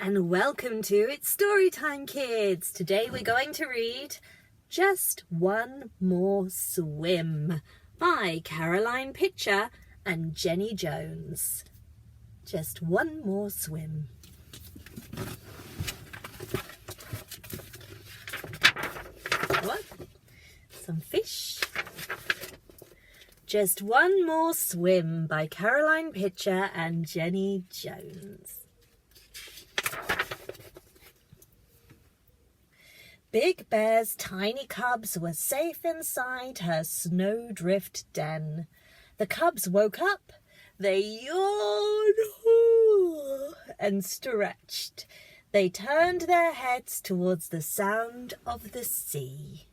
and welcome to It's Story Time, kids. Today we're going to read Just One More Swim by Caroline Pitcher and Jenny Jones. Just one more swim. What? Some fish. Just One More Swim by Caroline Pitcher and Jenny Jones. Big Bear's tiny cubs were safe inside her snowdrift den. The cubs woke up, they yawned and stretched. They turned their heads towards the sound of the sea.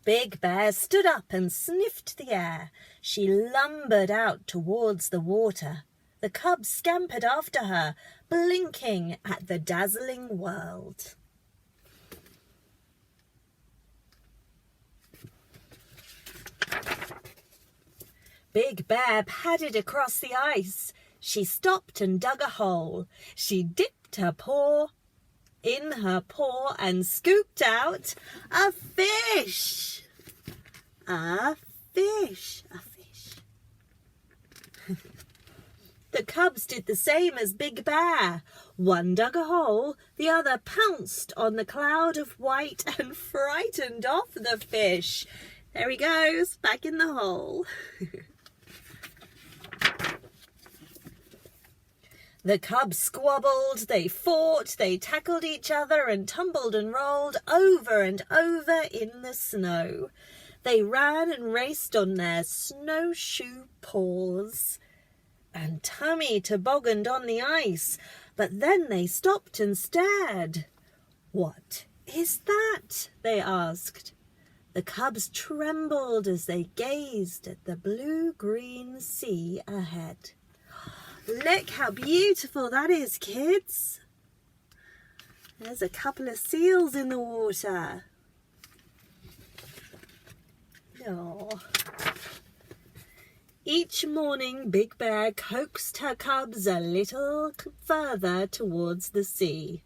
Big Bear stood up and sniffed the air. She lumbered out towards the water. The cubs scampered after her, blinking at the dazzling world. Big Bear padded across the ice. She stopped and dug a hole. She dipped her paw in her paw and scooped out a fish. A fish. A fish. The cubs did the same as Big Bear. One dug a hole, the other pounced on the cloud of white and frightened off the fish. There he goes, back in the hole. The cubs squabbled, they fought, they tackled each other and tumbled and rolled over and over in the snow. They ran and raced on their snowshoe paws. And Tummy tobogganed on the ice, but then they stopped and stared. "What is that?" they asked. The cubs trembled as they gazed at the blue-green sea ahead. Look how beautiful that is, kids. There's a couple of seals in the water. Oh. Each morning, Big Bear coaxed her cubs a little further towards the sea.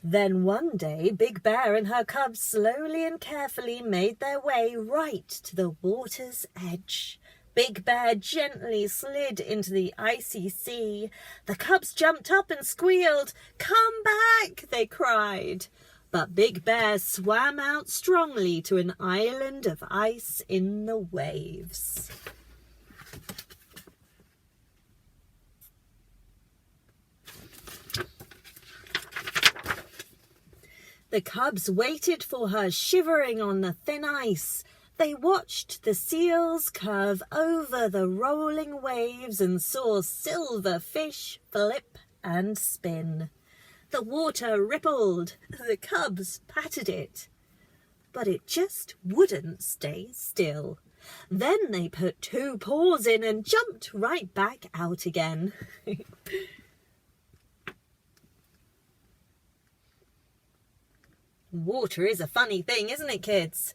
Then one day, Big Bear and her cubs slowly and carefully made their way right to the water's edge. Big Bear gently slid into the icy sea. The cubs jumped up and squealed. "Come back!" they cried. But Big Bear swam out strongly to an island of ice in the waves. The cubs waited for her, shivering on the thin ice. They watched the seals curve over the rolling waves and saw silver fish flip and spin. The water rippled. The cubs patted it. But it just wouldn't stay still. Then they put two paws in and jumped right back out again. Water is a funny thing, isn't it, kids?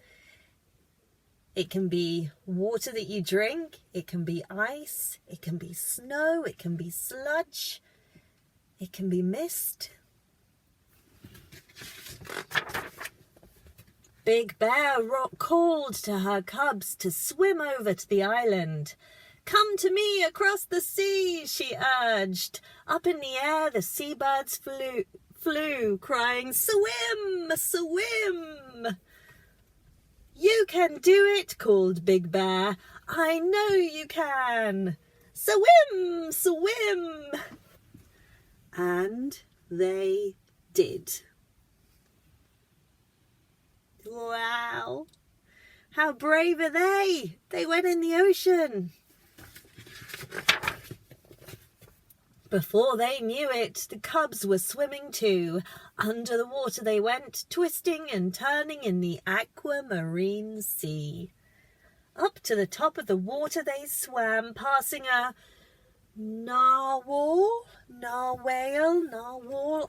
It can be water that you drink, it can be ice, it can be snow, it can be sludge, it can be mist. Big Bear called to her cubs to swim over to the island. "Come to me across the sea," she urged. Up in the air, the seabirds flew, crying, "Swim, swim!" "You can do it," called Big Bear. "I know you can. Swim, swim!" And they did. Wow! How brave are they? They went in the ocean. Before they knew it, the cubs were swimming too. Under the water they went, twisting and turning in the aquamarine sea. Up to the top of the water they swam, passing a narwhal.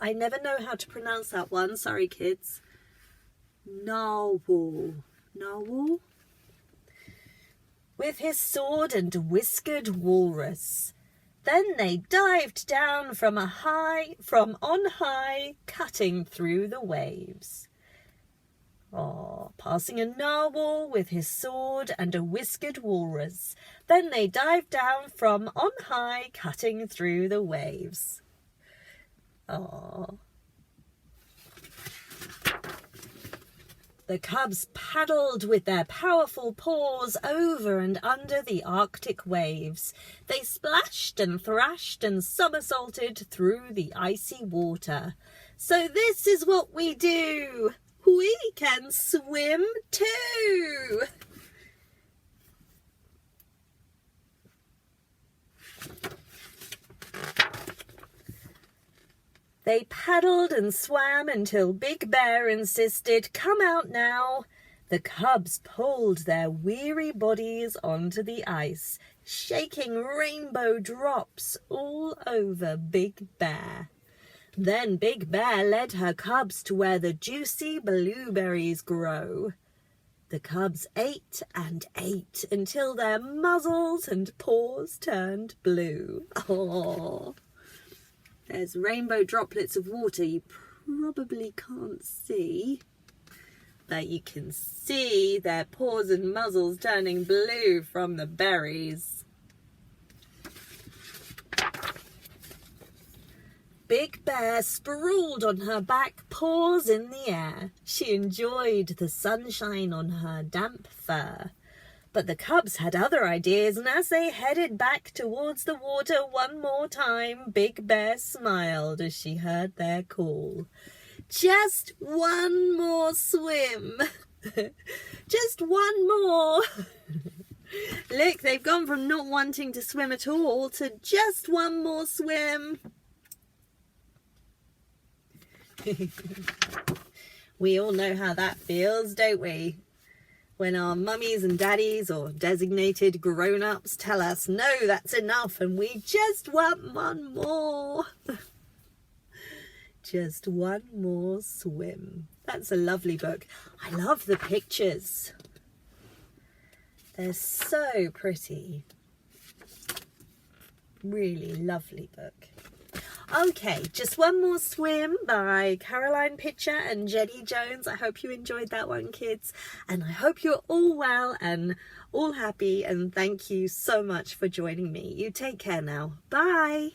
I never know how to pronounce that one. Sorry, kids. Narwhal. Narwhal? With his sword and whiskered walrus. Then they dived down from on high, cutting through the waves. Passing a narwhal with his sword and a whiskered walrus. Then they dived down from on high, cutting through the waves. The cubs paddled with their powerful paws over and under the Arctic waves. They splashed and thrashed and somersaulted through the icy water. So this is what we do. We can swim too. They paddled and swam until Big Bear insisted, "Come out now." The cubs pulled their weary bodies onto the ice, shaking rainbow drops all over Big Bear. Then Big Bear led her cubs to where the juicy blueberries grow. The cubs ate and ate until their muzzles and paws turned blue. There's rainbow droplets of water you probably can't see, but you can see their paws and muzzles turning blue from the berries. Big Bear sprawled on her back, paws in the air. She enjoyed the sunshine on her damp fur. But the cubs had other ideas, and as they headed back towards the water one more time, Big Bear smiled as she heard their call. "Just one more swim." Just one more. Look, they've gone from not wanting to swim at all to just one more swim. We all know how that feels, don't we? When our mummies and daddies or designated grown-ups tell us, "No, that's enough," and we just want one more. Just one more swim. That's a lovely book. I love the pictures. They're so pretty. Really lovely book. Okay, Just One More Swim by Caroline Pitcher and Jenny Jones. I hope you enjoyed that one, kids. And I hope you're all well and all happy. And thank you so much for joining me. You take care now. Bye.